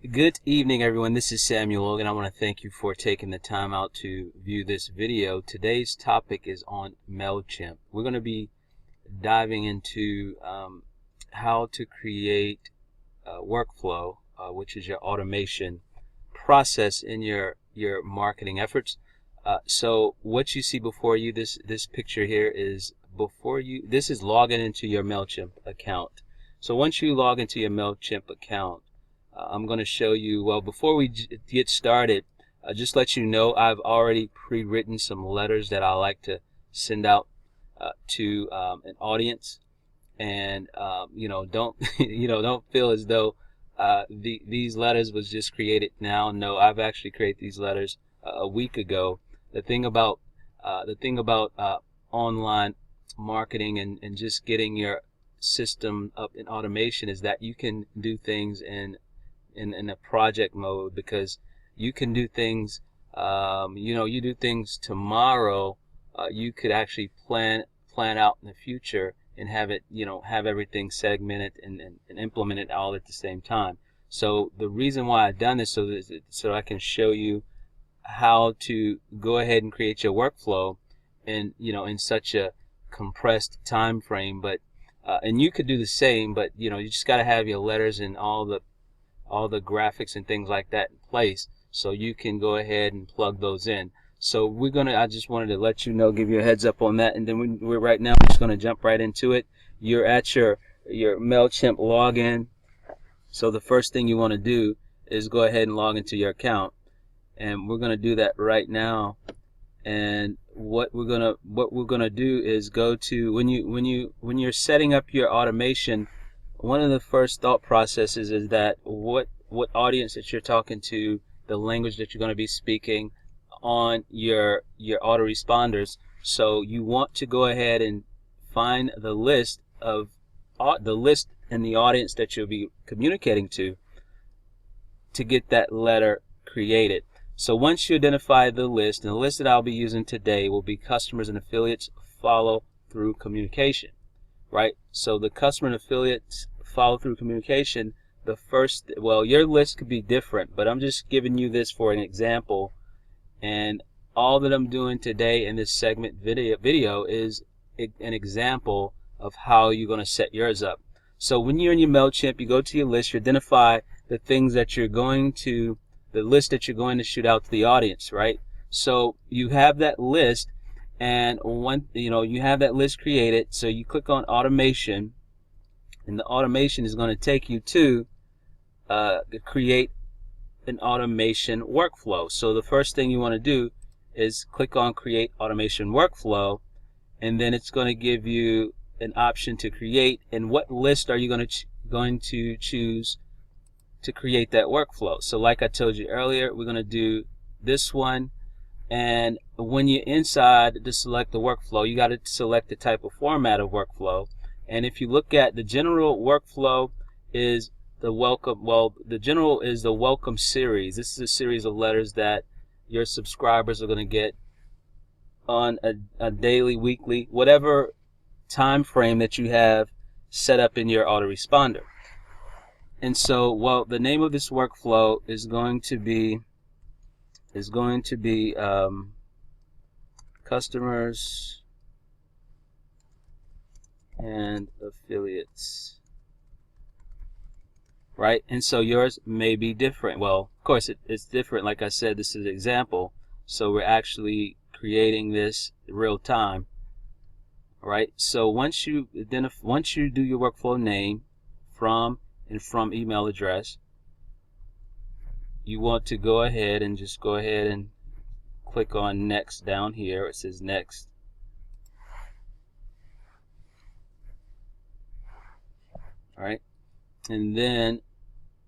Good evening, everyone. This is Samuel Logan. I want to thank you for taking the time out to view this video. Today's topic is on MailChimp. We're going to be diving into how to create a workflow, which is your automation process in your marketing efforts. So what you see before you, this picture here is before you. This is logging into your MailChimp account. So once you log into your MailChimp account, I'm going to show you, well, before we get started, just let you know I've already pre-written some letters that I like to send out to an audience, and don't don't feel as though these letters was just created now. No, I've actually created these letters a week ago. The thing about online marketing and just getting your system up in automation is that you can do things in a project mode, because you can do things, you do things tomorrow. You could actually plan out in the future and have it, have everything segmented and implement it all at the same time. So the reason why I've done this so I can show you how to go ahead and create your workflow in such a compressed time frame. But and you could do the same, but you just got to have your letters and all the graphics and things like that in place, so you can go ahead and plug those in. So I just wanted to let you know, give you a heads up on that, and then we're right now just going to jump right into it. You're at your MailChimp login. So the first thing you want to do is go ahead and log into your account, and we're going to do that right now. And what we're gonna do is go to when you're setting up your automation. One of the first thought processes is that what audience that you're talking to, the language that you're going to be speaking on your autoresponders. So you want to go ahead and find the list in the audience that you'll be communicating to get that letter created. So once you identify the list, and the list that I'll be using today will be customers and affiliates follow through communication, right? So the customer and affiliates follow through communication, your list could be different, but I'm just giving you this for an example. And all that I'm doing today in this segment video is an example of how you're going to set yours up. So when you're in your MailChimp, you go to your list, you identify the things that the list that you're going to shoot out to the audience, right? So you have that list, and you have that list created. So you click on automation, and the automation is going to take you to create an automation workflow. So the first thing you want to do is click on create automation workflow, and then it's going to give you an option to create. And what list are you going to choose to create that workflow? So like I told you earlier, we're going to do this one. And when you're inside to select the workflow, you got to select the type of format of workflow. And if you look at the general workflow, is the welcome. Well, the general is the welcome series. This is a series of letters that your subscribers are going to get on a daily, weekly, whatever time frame that you have set up in your autoresponder. And so, well, the name of this workflow is going to be customers and affiliates, right? And so yours may be different. Well, of course it's different. Like I said, this is an example, so we're actually creating this real time, right? So once you do your workflow name, from email address, you want to go ahead and just go ahead and click on next down here. It says next. All right, and then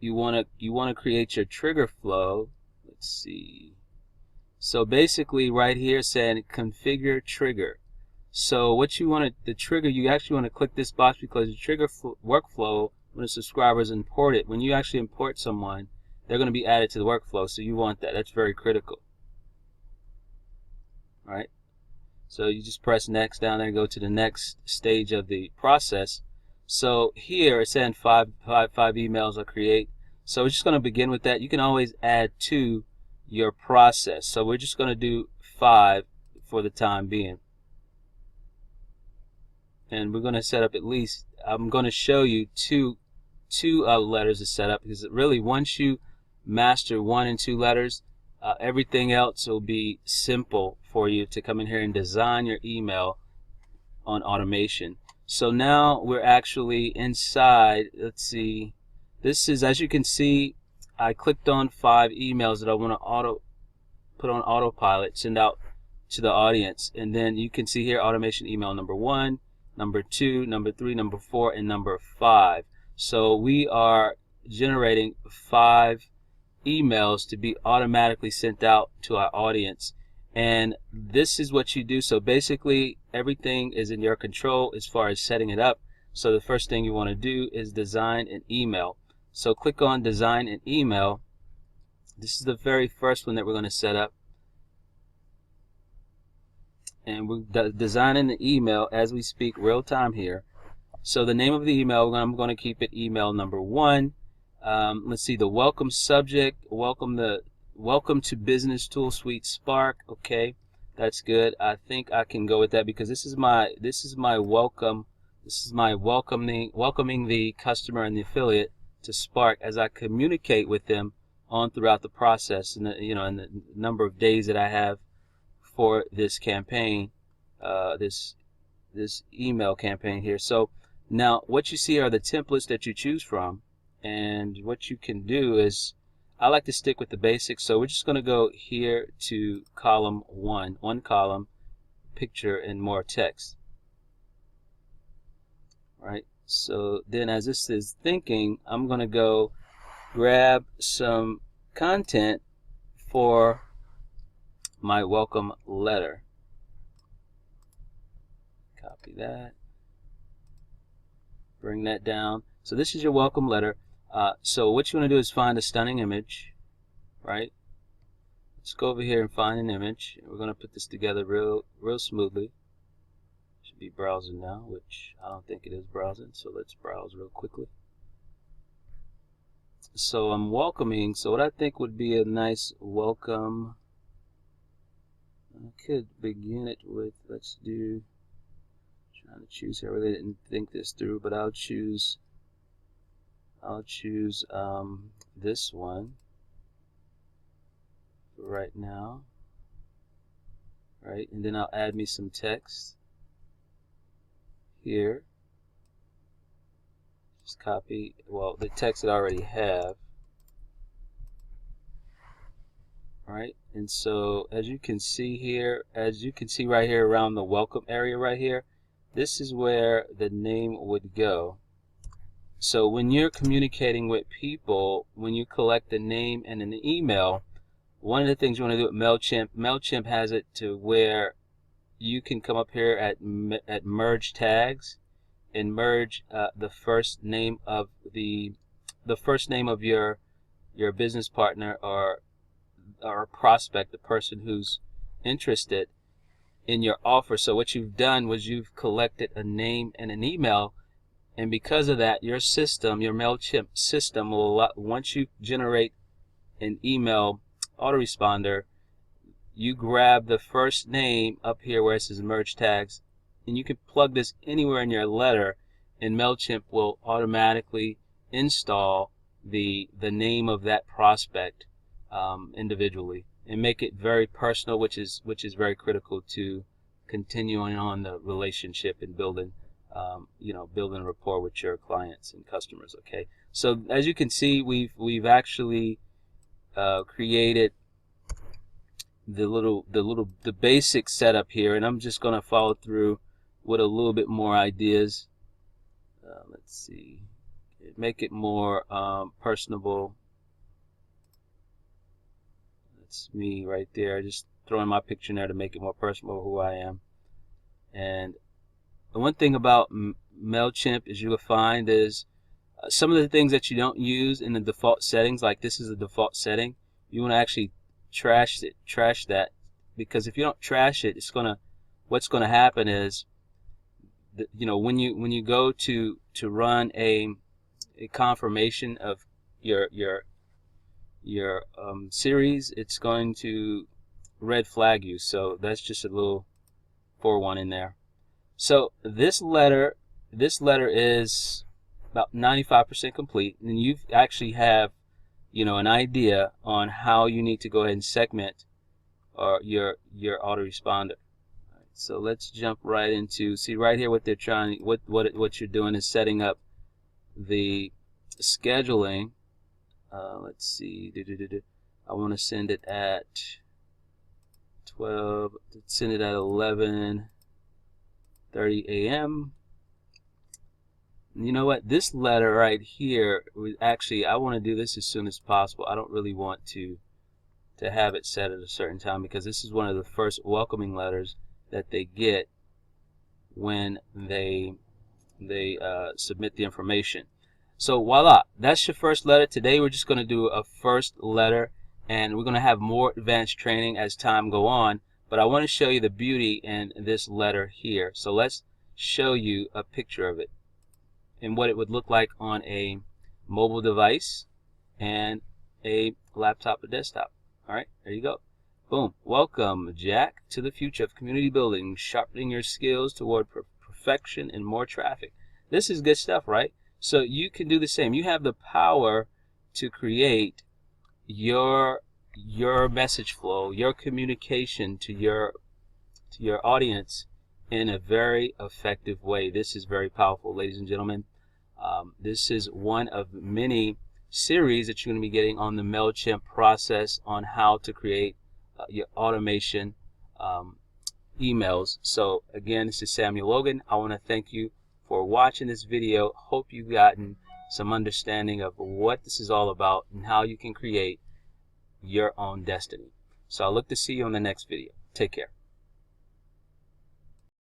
you want to create your trigger flow. Let's see. So basically right here saying configure trigger. So what you want the trigger, you actually want to click this box, because the trigger workflow, when a subscriber is imported, when you actually import someone, they're going to be added to the workflow. So you want that. That's very critical. All right. So you just press next down there and go to the next stage of the process. So here it's saying five emails I'll create. So we're just going to begin with that. You can always add to your process. So we're just going to do 5 for the time being. And we're going to set up at least, I'm going to show you two letters to set up, because really once you master 1 and 2 letters, everything else will be simple for you to come in here and design your email on automation. So now we're actually inside. Let's see, this is, as you can see, I clicked on 5 emails that I want to put on autopilot, send out to the audience, and then you can see here automation email number 1, number 2, number 3, number 4, and number 5. So we are generating 5 emails to be automatically sent out to our audience. And this is what you do. So basically everything is in your control as far as setting it up. So the first thing you want to do is design an email. So click on design an email. This is the very first one that we're going to set up. And we're designing the email as we speak, real time here. So the name of the email, I'm going to keep it email number 1. Let's see, the welcome subject, welcome to Business Tool Suite Spark. Okay, that's good. I think I can go with that, because this is my welcome. This is my welcoming the customer and the affiliate to Spark as I communicate with them on throughout the process, and in the number of days that I have for this campaign, this email campaign here. So now what you see are the templates that you choose from, and what you can do is, I like to stick with the basics, so we're just going to go here to column 1 column, picture and more text. Right, so then as this is thinking, I'm going to go grab some content for my welcome letter. Copy that, bring that down. So this is your welcome letter. So what you want to do is find a stunning image, right? Let's go over here and find an image. We're going to put this together real smoothly. Should be browsing now, which I don't think it is browsing, so let's browse real quickly. So I'm welcoming, so what I think would be a nice welcome, I could begin it with, let's do, trying to choose here, I really didn't think this through, but I'll choose this one for right now, right? And then I'll add me some text here. Just copy, well, the text that I already have, right? And so as you can see here, right here around the welcome area right here, this is where the name would go. So when you're communicating with people, when you collect a name and an email, one of the things you want to do with MailChimp has it to where you can come up here at merge tags and merge the first name of your business partner or prospect, the person who's interested in your offer. So what you've done was you've collected a name and an email. And because of that, your system, your MailChimp system, will allow, once you generate an email autoresponder, you grab the first name up here where it says merge tags, and you can plug this anywhere in your letter, and MailChimp will automatically install the name of that prospect individually, and make it very personal, which is very critical to continuing on the relationship and building building rapport with your clients and customers. Okay, so as you can see, we've actually created the basic setup here, and I'm just going to follow through with a little bit more ideas. Let's see, make it more personable. That's me right there, just throwing my picture in there to make it more personal, who I am. And the one thing about MailChimp is you will find is some of the things that you don't use in the default settings, like this is a default setting, you want to actually trash that, because if you don't trash it, what's gonna happen is that, when you go to run a confirmation of your series, it's going to red flag you. So that's just a little forewarning in there. So this letter is about 95% complete, and you actually have, you know, an idea on how you need to go ahead and segment your autoresponder. So let's jump right into, see right here what they're trying, what you're doing is setting up the scheduling. Let's see, I want to send it at 12, send it at 11:30 a.m. You know what, this letter right here, actually I want to do this as soon as possible. I don't really want to have it set at a certain time, because this is one of the first welcoming letters that they get when they submit the information. So voila, that's your first letter. Today we're just going to do a first letter, and we're going to have more advanced training as time go on, but I want to show you the beauty in this letter here. So let's show you a picture of it and what it would look like on a mobile device and a laptop or desktop. All right, there you go. Boom. Welcome, Jack, to the future of community building, sharpening your skills toward perfection and more traffic. This is good stuff, right? So you can do the same. You have the power to create your message flow, your communication to your audience in a very effective way. This is very powerful, ladies and gentlemen. This is one of many series that you're going to be getting on the MailChimp process on how to create your automation emails. So again, this is Samuel Logan. I want to thank you for watching this video. Hope you've gotten some understanding of what this is all about and how you can create your own destiny. So I look to see you on the next video. Take care.